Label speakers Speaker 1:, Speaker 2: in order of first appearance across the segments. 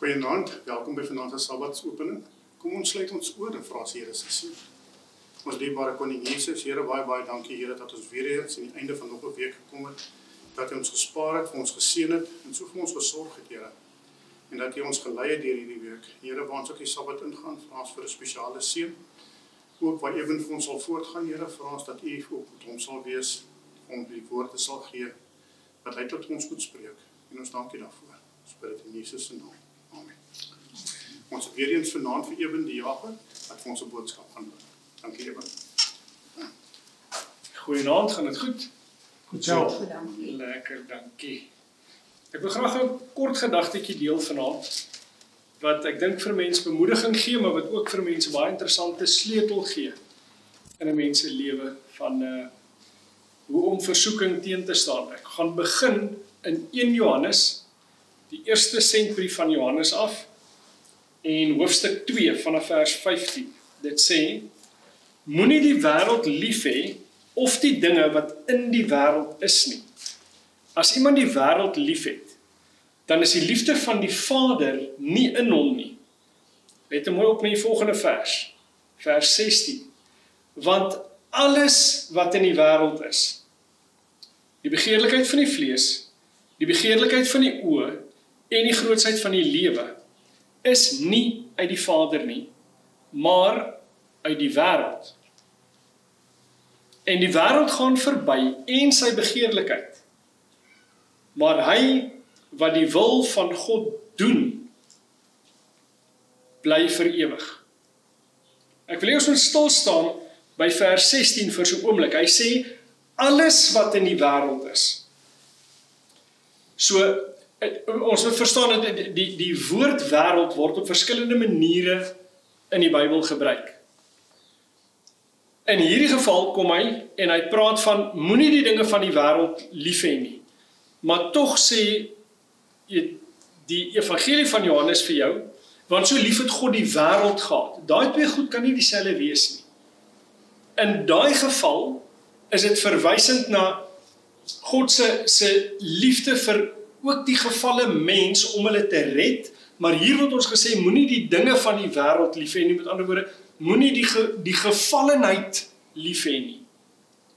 Speaker 1: Goeienaand, welkom by vanaand se Sabbatsopening. Kom ons sluit ons oor en vra as Here se seën. Ons dierbare Koning Jesus, Here, baie dankie Here dat ons weer eens aan die einde van nog 'n week gekom het, dat U ons gespaar het, vir ons geseën het en so vir ons gesorg het, Here. En dat U ons gelei het deur hierdie week. Here, waar ons ook die Sabbat ingaan, vra ons vir 'n spesiale seën. Ook waar Ewen vir ons sal voortgaan, Here, vra ons dat U ook met hom sal wees, om die woorde sal gee, dat hy tot ons moet spreek. En ons dankie daarvoor. Ons bid dit in Jesus se naam. Amen. Ons het weer eens vanaand vir Ewen die Jager, wat vir ons 'n boodskap gaan doen. Dankie Ewen.
Speaker 2: Goeienaand, gaan dit goed?
Speaker 1: Goed so.
Speaker 2: Lekker, dankie. Ek wil graag 'n kort gedagtetjie deel vanaand, wat ek dink vir mense bemoediging gee, maar wat ook vir mense baie interessante sleutel gee in 'n mens se lewe van hoe om versoeking teen te staan. Ek gaan begin in 1 Johannes, die eerste sentbrief van Johannes af, en hoofstuk 2 vanaf vers 15. Dit sê, moenie die wêreld lief hê, of die dinge wat in die wêreld is nie. As iemand die wêreld lief het, dan is die liefde van die Vader nie in hom nie. Let mooi op na die volgende vers, vers 16. Want alles wat in die wêreld is, die begeerlikheid van die vlees, die begeerlikheid van die oë en die grootsheid van die lewe, is nie uit die Vader nie, maar uit die wêreld. En die wêreld gaan verby en sy begeerlikheid, maar hy wat die wil van God doen, bly vir ewig. Ek wil hê ons moet stil staan by vers 16 vir so 'n oomblik. Hy sê, alles wat in die wêreld is. So, ons moet verstaan dat die woord wêreld word op verskillende maniere in die Bybel gebruik. In hierdie geval kom hy en hy praat van, moenie die dinge van die wêreld lief hê nie. Maar tog sê die evangelie van Johannes vir jou, want so lief het God die wêreld gehad. Daai twee goed kan nie dieselfde wees nie. In daai geval is dit verwysend na God se liefde vir ook die gefalle mens om hulle te red, maar hier word ons gesê, moenie die dinge van die wêreld lief hê nie, met ander woorde, moenie die gevallenheid lief hê nie.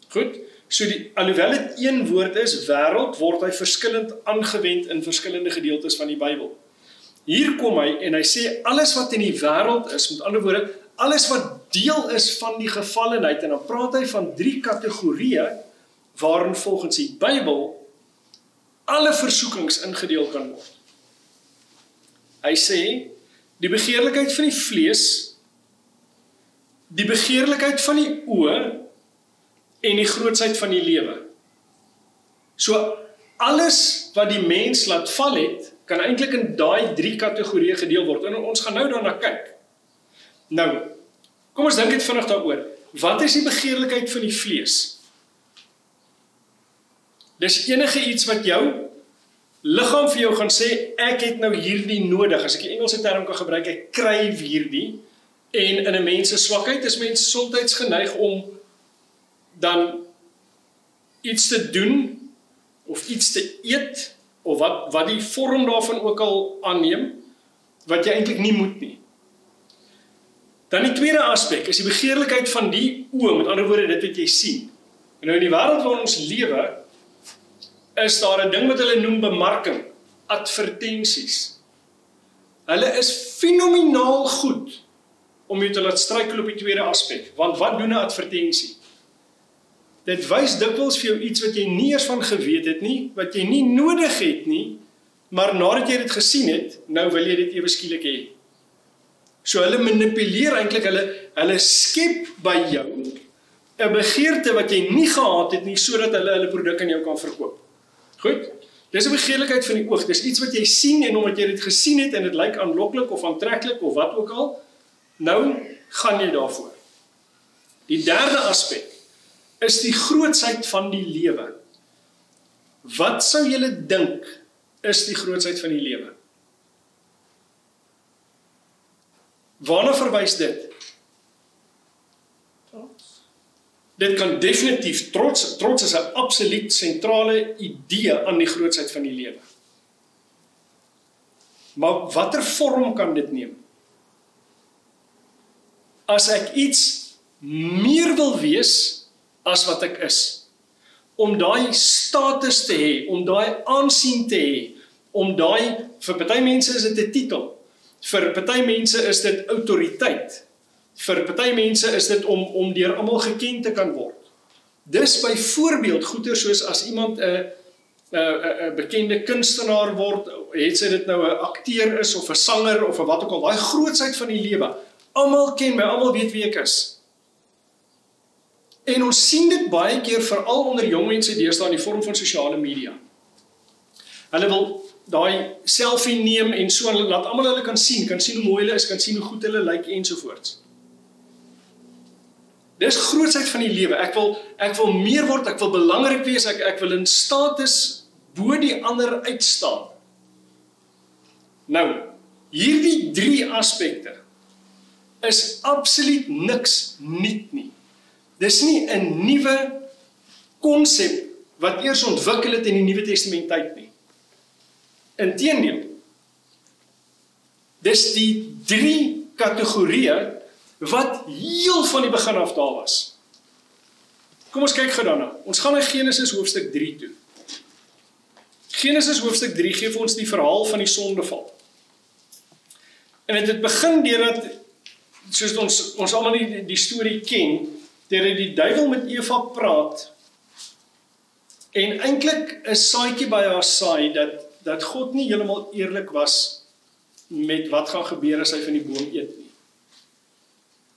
Speaker 2: Goed, so alhoewel dit een woord is, wêreld, word hy verskillend aangewend in verskillende gedeeltes van die Bybel. Hier kom hy en hy sê, alles wat in die wêreld is, met ander woorde, alles wat deel is van die gevallenheid, en dan praat hy van 3 kategorieë, waarin volgens die Bybel alle versoekings ingedeel kan word. Hy sê, die begeerlikheid van die vlees, die begeerlikheid van die oë, en die grootsheid van die lewe. So, alles wat die mens laat val het, kan eintlik in daai 3 kategorieë gedeel word, en ons gaan nou daarna kyk. Nou, kom ons dink net vinnig daaroor. Wat is die begeerlikheid van die vlees? Dis enige iets wat jou liggaam vir jou gaan sê, ek het nou hierdie nodig, as ek die Engelse term kan gebruik, ek kryf hierdie, en in 'n mens se swakheid is mens soms geneig om dan iets te doen, of iets te eet, of wat die vorm daarvan ook al aanneem, wat jy eintlik nie moet nie. Dan die tweede aspek is die begeerlikheid van die oë, met ander woorde dit wat jy sien. En nou in die wêreld waar ons lewe, is daar 'n ding wat hulle noem bemarking, advertensies. Hulle is fenomenaal goed om jou te laat struikel op die tweede aspek, want wat doen 'n advertensie? Dit wys dikwels vir jou iets wat jy nie eers van geweet het nie, wat jy nie nodig het nie, maar nadat jy dit gesien het, nou wil jy dit ewe skielik hê. So hulle manipuleer eintlik, hulle skep by jou 'n begeerte wat jy nie gehad het nie, sodat hulle produk aan jou kan verkoop. Goed? Dis 'n begeerlikheid van die oog, dis iets wat jy sien, en omdat jy dit gesien het, en dit lyk aanloklik of aantreklik, of wat ook al, nou gaan jy daarvoor. Die derde aspek is die grootsheid van die lewe. Wat sou julle dink is die grootsheid van die lewe? Waarna verwys dit? Dit kan definitief, trots is 'n absoluut sentrale idee aan die grootsheid van die lewe. Maar watter vorm kan dit neem? As ek iets meer wil wees as wat ek is, om daai status te hê, om daai aansien te hê, om daai, vir party mense is dit 'n titel, vir party mense is dit autoriteit, vir party mense is dit om deur almal geken te kan word. Dis byvoorbeeld goeie soos as iemand 'n bekende kunstenaar word, het sy dit nou 'n akteur is of 'n sanger of 'n wat ook al, daai grootsheid van die lewe. Almal ken my, almal weet wie ek is. En ons sien dit baie keer veral onder jong mense deesdae in die vorm van sosiale media. Hulle wil daai selfie neem en so laat almal hulle kan sien hoe mooi hulle is, kan sien hoe goed hulle lyk ensovoorts. Dis grootsheid van die lewe. Ek wil meer word, ek wil belangrik wees, ek wil in status bo die ander uitstaan. Nou, hierdie 3 aspekte is absoluut niks nuut nie. Dis nie 'n nuwe konsep wat eers ontwikkel het in die Nuwe Testament tyd nie. Inteendeel, dis die 3 kategorieë wat heel van die begin af daar was. Kom ons kyk gou daarna. Ons gaan na Genesis hoofstuk 3 toe. Genesis hoofstuk 3 gee vir ons die verhaal van die sondeval. En dit begin deurdat, soos ons almal die storie ken, deurdat die duiwel met Eva praat, en eintlik 'n saadjie by haar saai, dat God nie heeltemal eerlik was met wat gaan gebeur as hy van die boom eet nie.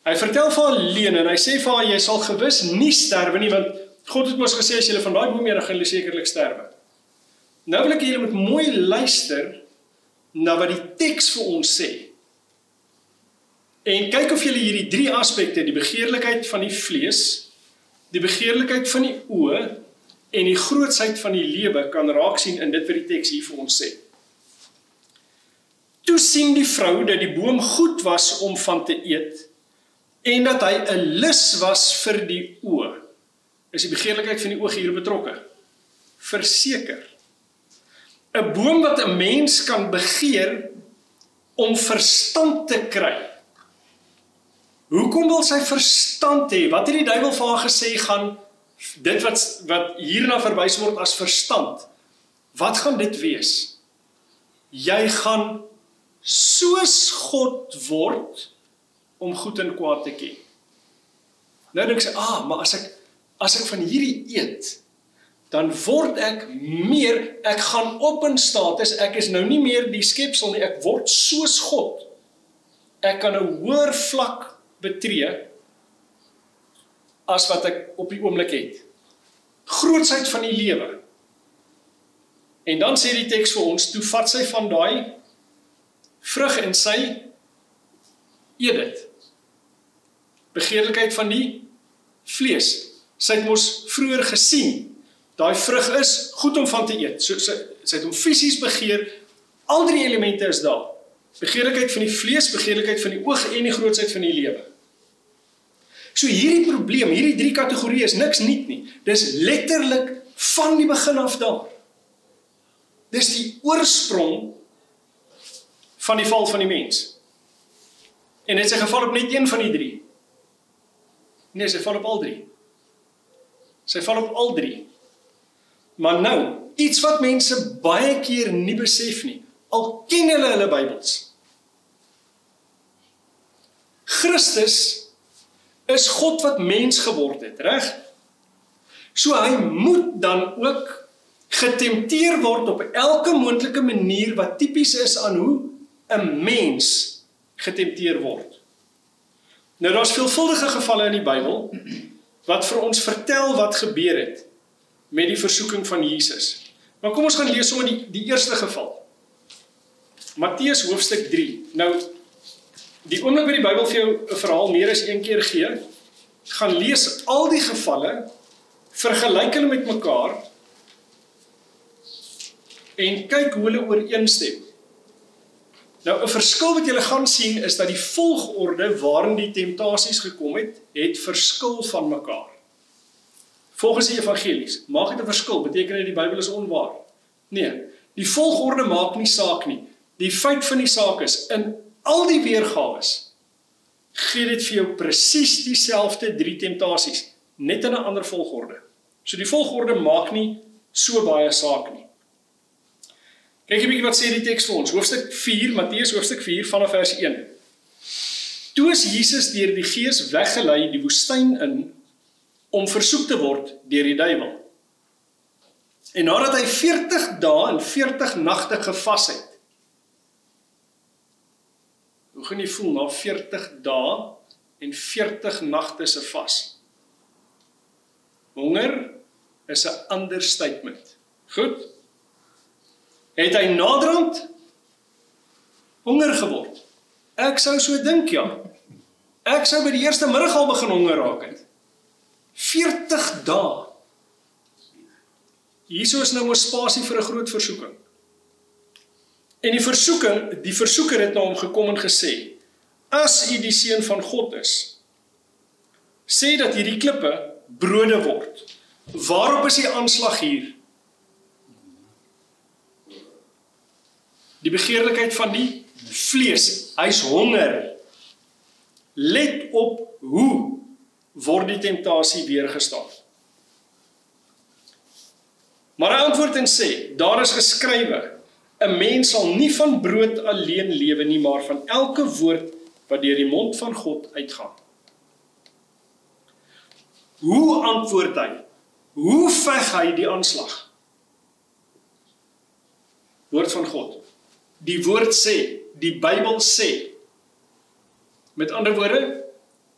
Speaker 2: Hy vertel vir haar leuen en hy sê vir haar, jy sal gewis nie sterwe nie, want God het mos gesê, as julle van daai boom eet, dan gaan julle sekerlik sterwe. Nou wil ek julle moet mooi luister na wat die teks vir ons sê. En kyk of julle hierdie 3 aspekte, die begeerlikheid van die vlees, die begeerlikheid van die oë, en die grootsheid van die lewe kan raak sien in dit wat die teks hier vir ons sê. Toe sien die vrou dat die boom goed was om van te eet, en dat hy 'n lus was vir die oë. Is die begeerlikheid van die oë hier betrokke? Verseker. 'n boom wat 'n mens kan begeer om verstand te kry. Hoekom wil sy verstand hê? Wat het die duiwel vir haar gesê gaan, dit wat hierna verwys word as verstand, wat gaan dit wees? Jy gaan soos God word om goed en kwaad te ken. Nou dink sy, maar as ek van hierdie eet, dan word ek meer, ek gaan op in status, ek is nou nie meer die skepsel nie, ek word soos God. Ek kan 'n hoër vlak betree as wat ek op die oomblik het. Grootsheid van die lewe. En dan sê die teks vir ons, toe vat sy van daai vrug en sy eet dit. Begeerlikheid van die vlees. Sy het mos vroeër gesien, daai vrug is goed om van te eet. Sy het hom fisies begeer, al 3 elemente is daar. Begeerlikheid van die vlees, begeerlikheid van die oog en die grootsheid van die lewe. So hierdie probleem, hierdie 3 kategorieë is niks nuut nie. Dis letterlik van die begin af daar. Dis die oorsprong van die val van die mens. En het sy geval op net een van die 3? Nee, sy val op al 3. Sy val op al 3. Maar nou, iets wat mense baie keer nie besef nie, al ken hulle Bybels. Christus is God wat mens geword het, reg? So hy moet dan ook getempteer word op elke moontlike manier wat tipies is aan hoe 'n mens getempteer word. Nou daar's veelvuldige gevalle in die Bybel wat vir ons vertel wat gebeur het met die versoeking van Jesus. Maar kom ons gaan lees sommer die eerste geval. Matteus hoofstuk 3. Nou, die oomblik wat die Bybel vir jou 'n verhaal meer as een keer gee, gaan lees al die gevalle, vergelyk hulle met mekaar en kyk hoe hulle ooreenstem. Nou, 'n verskil wat julle gaan sien is dat die volgorde waarin die temptasies gekom het verskil van mekaar. Volgens die evangelies, maak dit 'n verskil, beteken dit die Bybel is onwaar? Nee, die volgorde maak nie saak nie. Die feit van die saak is, in al die weergawes, gee dit vir jou presies dieselfde 3 temptasies, net in 'n ander volgorde. So die volgorde maak nie so baie saak nie. Kyk 'n bietjie wat sê die teks vir ons, hoofstuk 4, Matteus hoofstuk 4 vanaf vers 1. Toe is Jesus deur die Gees weggelei die woestyn in, om versoek te word deur die duiwel. En nadat hy 40 dae en 40 nagte gevas het, hoe gaan jy voel na 40 dae en 40 nagte se vas? Honger is 'n understatement. Goed? Het hy naderhand honger geword? Ek sou so dink, ja. Ek sou by die eerste middag al begin honger raak het. 40 dae. Hierso is nou 'n spasie vir 'n groot versoeking. En die versoeker het na hom gekom en gesê, as u die seun van God is, sê dat hierdie klippe brode word. Waarop is die aanslag hier? Die begeerlikheid van die vlees. Hy's honger. Let op hoe word die temptasie weergestaan. Maar hy antwoord en sê, daar is geskrywe, 'n mens sal nie van brood alleen lewe nie, maar van elke woord wat deur die mond van God uitgaan. Hoe antwoord hy? Hoe veg hy die aanslag? Woord van God. Die woord sê, die Bybel sê. Met ander woorde,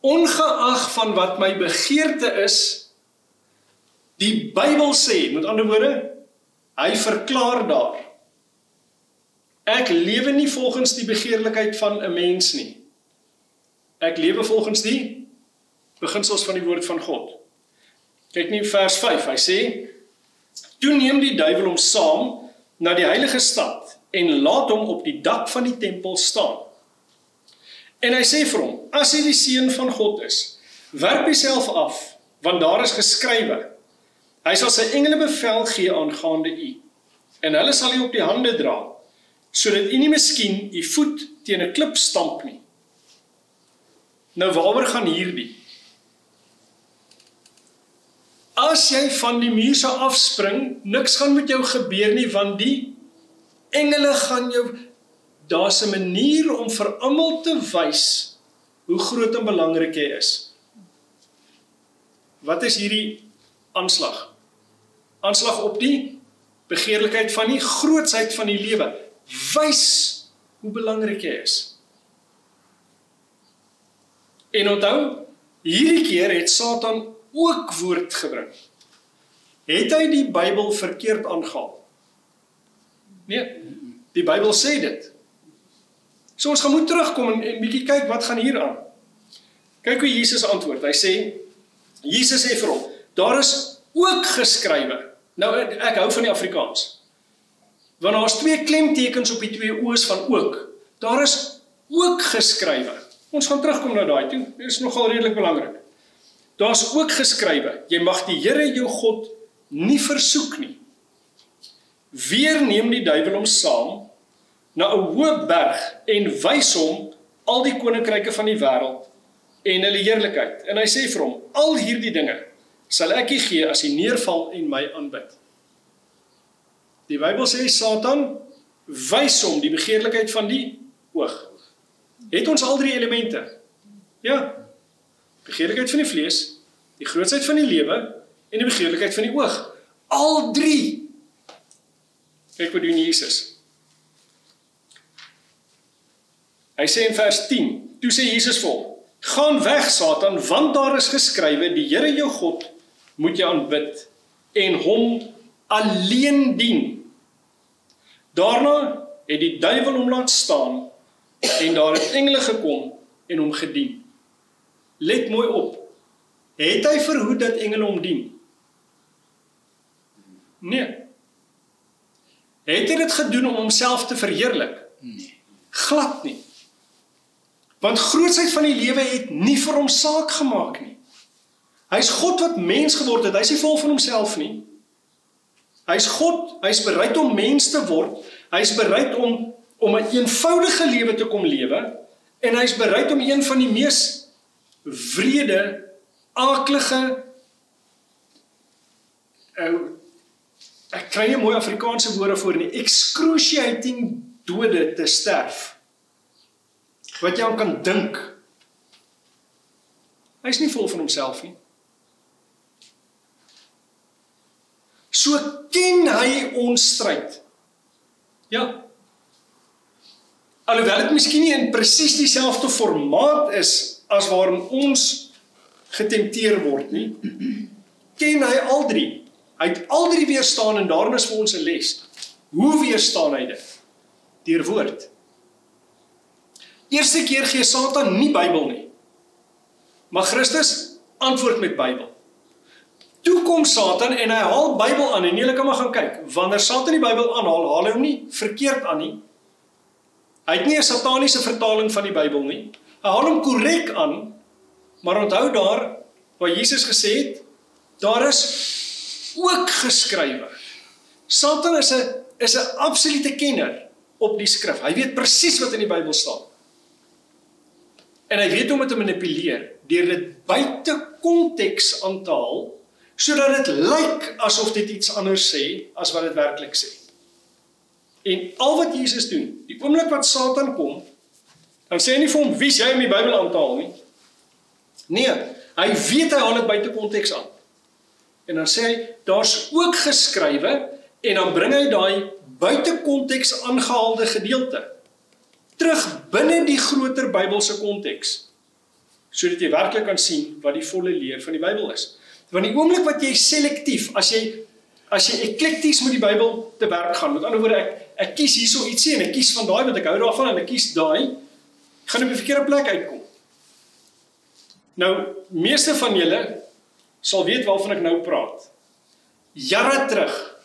Speaker 2: ongeag van wat my begeerte is, die Bybel sê, met ander woorde, hy verklaar daar. Ek lewe nie volgens die begeerlikheid van 'n mens nie. Ek lewe volgens die beginsels van die woord van God. Kyk nie vers 5, hy sê, toe neem die duiwel hom saam na die heilige stad en laat hom op die dak van die tempel staan. En hy sê vir hom, as hy die seun van God is, werp jouself af, want daar is geskrywe, hy sal sy engele bevel gee aangaande u, en hulle sal u op die hande dra, sodat u nie miskien u voet teen 'n klip stamp nie. Nou waaroor gaan hierdie? As jy van die muur sou afspring, niks gaan met jou gebeur nie, want die engele gaan jou, daar's 'n manier om vir almal te wys hoe groot en belangrik jy is. Wat is hierdie aanslag? Aanslag op die begeerlikheid van die grootsheid van die lewe. Wys hoe belangrik jy is. En onthou, hierdie keer het Satan ook woord gebring. Het hy die Bybel verkeerd aangehaal? Nee, die Bybel sê dit. So ons gaan moet terugkom en bietjie kyk wat gaan hier aan. Kyk hoe Jesus antwoord. Hy sê, Jesus sê vir hom, daar is ook geskrywe. Nou, ek hou van die Afrikaans. Want daar is 2 klemtekens op die 2 o's van ook. Daar is ook geskrywe. Ons gaan terugkom na daai toe. Dit is nogal redelik belangrik. Daar is ook geskrywe, jy mag die Here jou God nie versoek nie. Weer neem die duiwel hom saam na 'n hoë berg en wys hom al die koninkryke van die wêreld en hulle heerlikheid. En hy sê vir hom, al hierdie dinge sal ek u gee as jy neerval en my aanbid. Die Bybel sê Satan wys hom die begeerlikheid van die oog. Het ons al 3 elemente? Ja. Begeerlikheid van die vlees, die grootsheid van die lewe en die begeerlikheid van die oog. Al 3. Kyk wat doen Jesus. Hy sê in vers 10, toe sê Jesus vir hom, gaan weg Satan, want daar is geskrywe, die Here jou God moet jy aanbid en hom alleen dien. Daarna het die duiwel hom laat staan en daar het engele gekom en hom gedien. Let mooi op. Het hy verhoed dat engele hom dien? Nee. Het hy dit gedoen om homself te verheerlik? Nee. Glad nie. Want grootsheid van die lewe het nie vir hom saak gemaak nie. Hy is God wat mens geword het, hy is nie vol van homself nie. Hy is God, hy is bereid om mens te word, hy is bereid om om 'n eenvoudige lewe te kom lewe, en hy is bereid om een van die mees wrede, aaklige, ek kry nie mooi Afrikaanse woorde voor nie, excruciating dode te sterf, wat jy aan kan dink. Hy is nie vol van homself nie. So ken hy ons stryd. Ja. Alhoewel dit miskien nie in presies dieselfde formaat is as waarin ons getempteer word nie, ken hy al drie. Hy het al drie weerstaan en daarin is vir ons 'n les. Hoe weerstaan hy dit? Deur woord. Eerste keer gee Satan nie Bybel nie, maar Christus antwoord met Bybel. Toe kom Satan en hy haal Bybel aan en julle kan maar gaan kyk. Wanneer Satan die Bybel aanhaal, haal hy hom nie verkeerd aan nie. Hy het nie 'n sataniese vertaling van die Bybel nie. Hy haal hom korrek aan, maar onthou daar waar Jesus gesê het, daar is ook geskrywe. Satan is 'n absolute kenner op die skrif. Hy weet presies wat in die Bybel staan. En hy weet hoe om dit te manipuleer, deur dit buite konteks aan te haal, sodat dit lyk asof dit iets anders sê, as wat dit werklik sê. En al wat Jesus doen, die oomblik wat Satan kom, dan sê hy nie vir hom, wie is jy om die Bybel aan te haal nie? Nee, hy weet hy haal dit buite konteks aan. En dan sê hy, daar's ook geskrywe, en dan bring hy daai buite konteks aangehaalde gedeelte terug binne die groter Bybelse konteks, sodat jy werklik kan sien wat die volle leer van die Bybel is. Want die oomblik wat jy selektief, as jy eklekties met die Bybel te werk gaan, met ander woorde, ek kies hierso ietsie en ek kies van daai, want ek hou daarvan, en ek kies daai, gaan op die verkeerde plek uitkom. Nou, meeste van julle sal weet waarvan ek nou praat. Jare terug,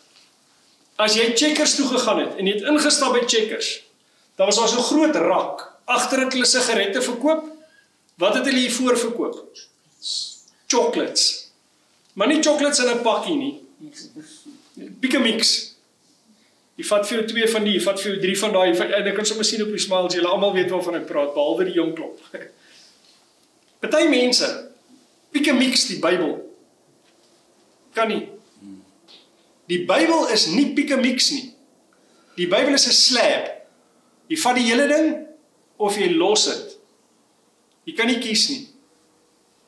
Speaker 2: as jy Checkers toe gegaan het, en jy het ingestap by Checkers, daar was so 'n groot rak, agter het hulle sigarette verkoop. Wat het hulle hiervoor verkoop? Chocolates. Maar nie chocolates in 'n pakkie nie. Pick a mix. Jy vat vir jou 2 van die, jy vat vir jou 3 van daai, en ek kan sommer sien op die smiles, julle almal weet waarvan ek praat, behalwe die jong klop. Party mense, pick a mix die Bybel. Kan nie. Die Bybel is nie pick a mix nie. Die Bybel is 'n slab. Jy vat die hele ding, of jy los dit. Jy kan nie kies nie.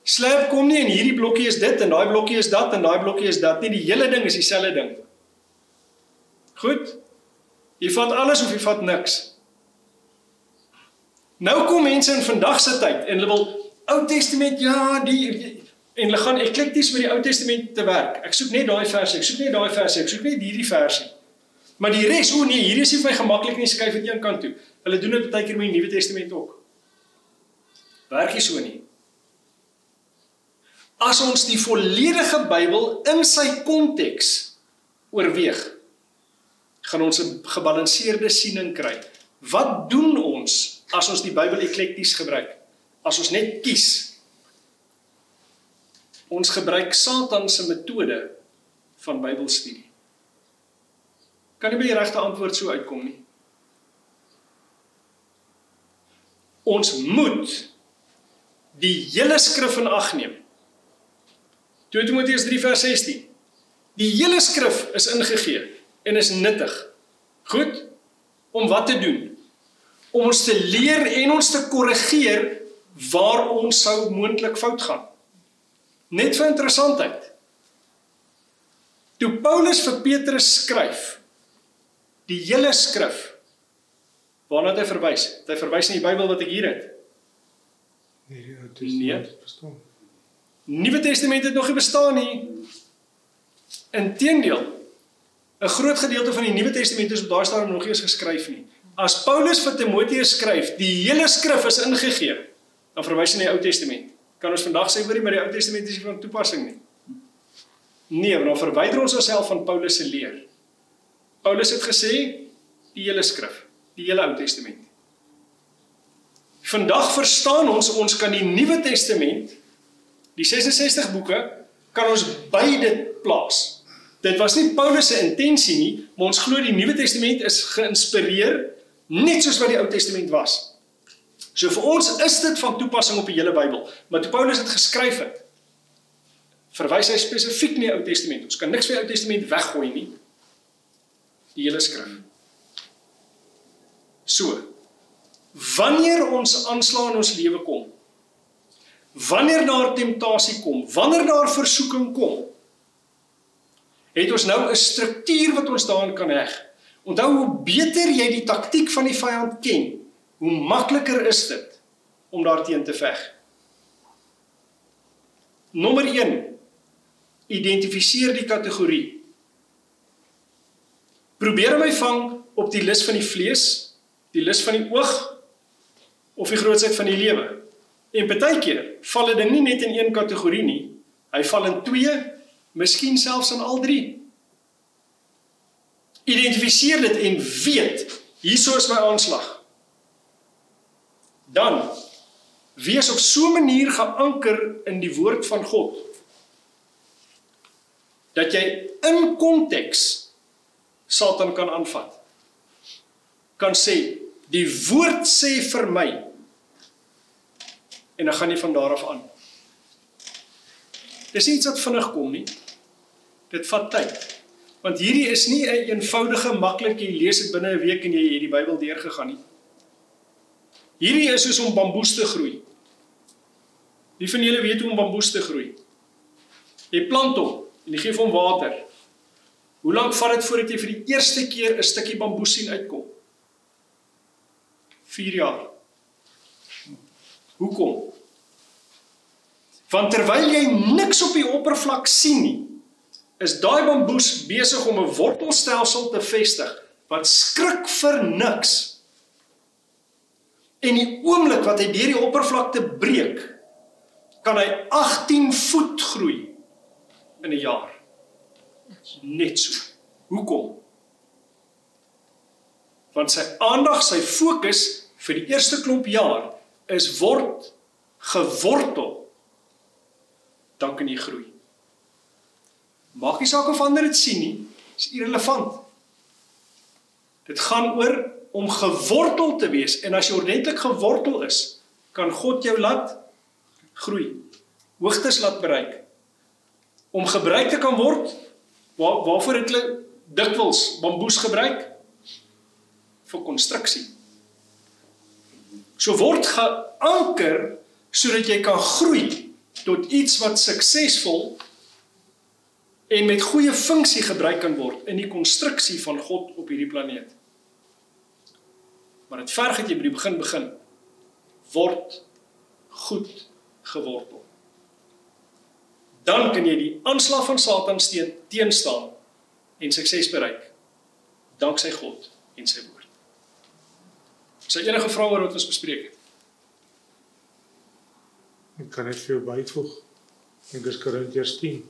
Speaker 2: Slab kom nie en hierdie blokkie is dit, en daai blokkie is dat, en daai blokkie is dat nie. Die hele ding is dieselfde ding. Goed? Jy vat alles of jy vat niks. Nou kom mense in vandag se tyd, en hulle wil Ou Testament, ja, en hulle gaan eklekties met die Ou Testament te werk. Ek soek net daai versie, ek soek net daai versie, ek soek net hierdie versie. Maar die res, nee, hier is nie vir my gemaklik nie, skuif dit een kant toe. Hulle doen dit baie keer met die Nuwe Testament ook. Werk nie so nie. As ons die volledige Bybel in sy konteks oorweeg, gaan ons 'n gebalanseerde siening kry. Wat doen ons as ons die Bybel eklekties gebruik? As ons net kies? Ons gebruik Satan se metode van Bybelstudie. Kan nie by die regte antwoord so uitkom nie. Ons moet die hele skrif in ag neem. 2 Timoteus 3 vers 16. Die hele skrif is ingegee en is nuttig. Goed? Om wat te doen? Om ons te leer en ons te korrigeer waar ons sou moontlik fout gaan. Net vir interessantheid. Toe Paulus vir Petrus skryf, die hele skrif, waarna het hy verwys? Het hy verwys na die Bybel wat ek hier het?
Speaker 3: Nee, die Ou Testament het bestaan.
Speaker 2: Nuwe Testament het nog nie bestaan nie. Inteendeel, 'n groot gedeelte van die Nuwe Testament is op daai stadium nog nie eens geskryf nie. As Paulus vir Timoteus skryf, die hele skrif is ingegee, dan verwys hy na die Ou Testament. Kan ons vandag sê, hoorie, maar die Ou Testament is nie van toepassing nie. Nee, want dan verwyder ons onsself van Paulus se leer. Paulus het gesê, die hele skrif, die hele Ou Testament. Vandag verstaan ons kan die Nuwe Testament, die 66 boeke, kan ons by dit plaas. Dit was nie Paulus se intensie nie, maar ons glo die Nuwe Testament is geïnspireer Net soos wat die Ou Testament was. So vir ons is dit van toepassing op die hele Bybel. Maar toe Paulus dit geskryf het, verwys hy spesifiek na die Ou Testament. Ons kan niks van die Ou Testament weggooi nie. Die hele skrif. So, wanneer ons aanslae in ons lewe kom, wanneer daar temptasie kom, wanneer daar versoeking kom, het ons nou 'n struktuur wat ons daarin kan heg. Onthou, hoe beter jy die taktiek van die vyand ken, hoe makliker is dit om daarteen te veg. Nommer 1, identifiseer die kategorie. Probeer my vang op die lus van die vlees, die lus van die oog, of die grootsheid van die lewe. En partykeer val dit nie net in een kategorie nie, hy val in 2, miskien selfs in al 3. Identifiseer dit en weet, hierso is my aanslag. Dan, wees op so 'n manier geanker in die woord van God, dat jy in konteks Satan kan aanvat. Kan sê, die woord sê vir my, en dan gaan jy van daar af aan. Dis nie iets wat vinnig kom nie. Dit vat tyd. Want hierdie is nie 'n eenvoudige, maklik, jy lees dit binne 'n week en jy het die Bybel deurgegaan nie. Hierdie is soos om bamboes te groei. Wie van julle weet hoe om bamboes te groei? Jy plant hom en jy gee hom water. Hoe lank vat dit voordat jy vir die eerste keer 'n stukkie bamboes sien uitkom? 4 jaar. Hoekom? Want terwyl jy niks op die oppervlak sien nie, is daai bamboes besig om 'n wortelstelsel te vestig, wat skrik vir niks. En die oomblik wat hy deur die oppervlakte breek, kan hy 18 voet groei in 'n jaar. Net so. Hoekom? Want sy aandag, sy fokus vir die eerste klomp jaar is word gewortel, dan kan jy groei. Maak nie saak of ander dit sien nie, is irrelevant. Dit gaan oor om gewortel te wees, en as jy ordentlik gewortel is, kan God jou laat groei, hoogtes laat bereik. Om gebruik te kan word, waarvoor het hulle dikwels bamboes gebruik? Vir konstruksie. So word geanker, sodat jy kan groei, tot iets wat suksesvol en met goeie funksie gebruik kan word in die konstruksie van God op hierdie planeet. Maar dit verg dat jy by die begin, word goed gewortel. Dan kan jy die aanslag van Satan teenstaan en sukses bereik, danksy God en sy woord. Is daar enige vrae oor wat ons bespreek het?
Speaker 3: Ek kan net vir jou byvoeg. Ek is Korintiërs 10.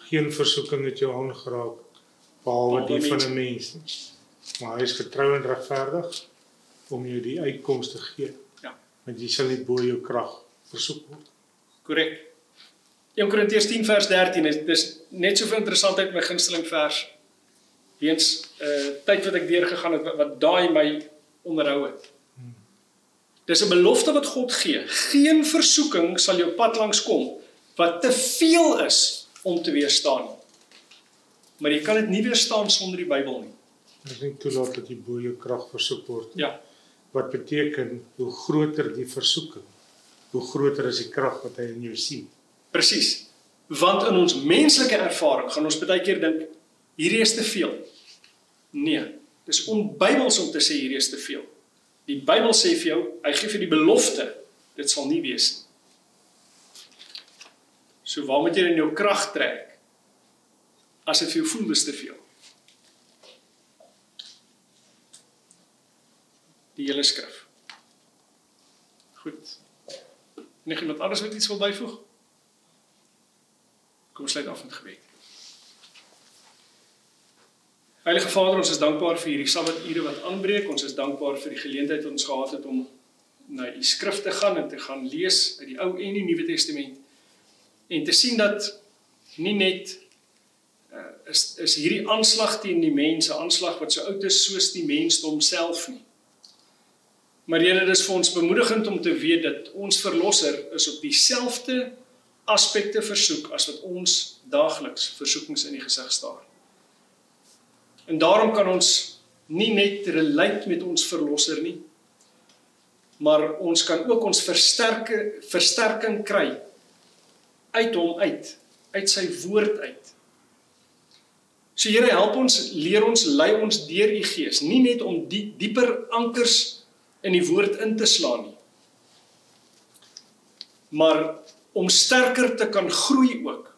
Speaker 3: Geen versoeking het jou aangeraak, behalwe die van 'n mens. Maar hy is getrou en regverdig om jou die uitkoms te gee.
Speaker 2: Ja.
Speaker 3: Want jy sal nie bo jou krag versoek word.
Speaker 2: Korrek. 1 Korintiërs 10 vers 13 is net soveel interessantheid my gunsteling vers. Weens tyd wat ek deurgegaan het, wat daai my onderhou het. Dis 'n belofte wat God gee. Geen versoeking sal jou pad langs kom, wat te veel is om te weerstaan. Maar jy kan dit nie weerstaan sonder die Bybel nie.
Speaker 3: Dit is nie toelaat dat jy bo jou krag versoek word.
Speaker 2: Ja.
Speaker 3: Wat beteken, hoe groter die versoeking, hoe groter is die krag wat hy in jou sien.
Speaker 2: Presies. Want in ons menslike ervaring gaan ons baie keer dink, hierdie is te veel. Nee, dis onbybels om te sê hierdie is te veel. Die Bybel sê vir jou, hy gee vir die belofte, dit sal nie wees nie. So waar moet jy in jou krag trek, as dit vir jou voel dis te veel? Die hele skrif. Goed. En iemand anders wat iets wil byvoeg? Kom ons sluit af met gebed. Heilige Vader, ons is dankbaar vir hierdie Sabbature wat aanbreek. Ons is dankbaar vir die geleentheid wat ons gehad het om na die skrif te gaan en te gaan lees uit die Ou en die Nuwe Testament. En te sien dat nie net is hierdie aanslag teen die mens 'n aanslag wat so oud is soos die mensdom self nie. Maar Here, dit is vir ons bemoedigend om te weet dat ons Verlosser is op dieselfde aspekte versoek as wat ons daagliks versoekings in die gesig staar. En daarom kan ons nie net relate met ons Verlosser nie, maar ons kan ook ons versterking kry uit hom uit sy woord uit. So Here, help ons, leer ons, lei ons deur u Gees, nie net om dieper ankers in die woord in te slaan nie, maar om sterker te kan groei ook,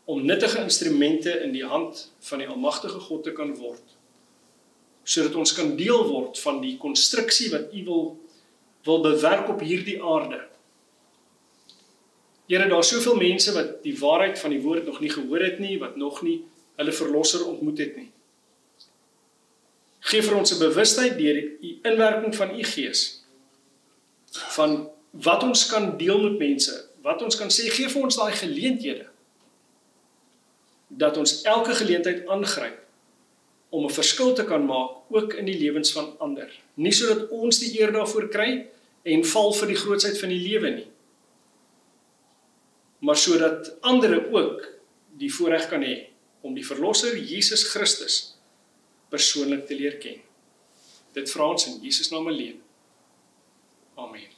Speaker 2: om nuttige instrumente in die hand van die almagtige God te kan word, sodat ons kan deel word van die konstruksie wat u wil bewerk op hierdie aarde. Here, daar is soveel mense wat die waarheid van die woord nog nie gehoor het nie, wat nog nie hulle Verlosser ontmoet het nie. Geef vir ons 'n bewustheid deur die inwerking van u Gees, van wat ons kan deel met mense, wat ons kan sê, gee vir ons daai geleenthede, dat ons elke geleentheid aangryp, om 'n verskil te kan maak, ook in die lewens van ander. Nie sodat ons die eer daarvoor kry, en val vir die grootsheid van die lewe nie, maar sodat ander ook die voorreg kan hê, om die Verlosser, Jesus Christus, persoonlik te leer ken. Dit vra ons in Jesus naam alleen. Amen.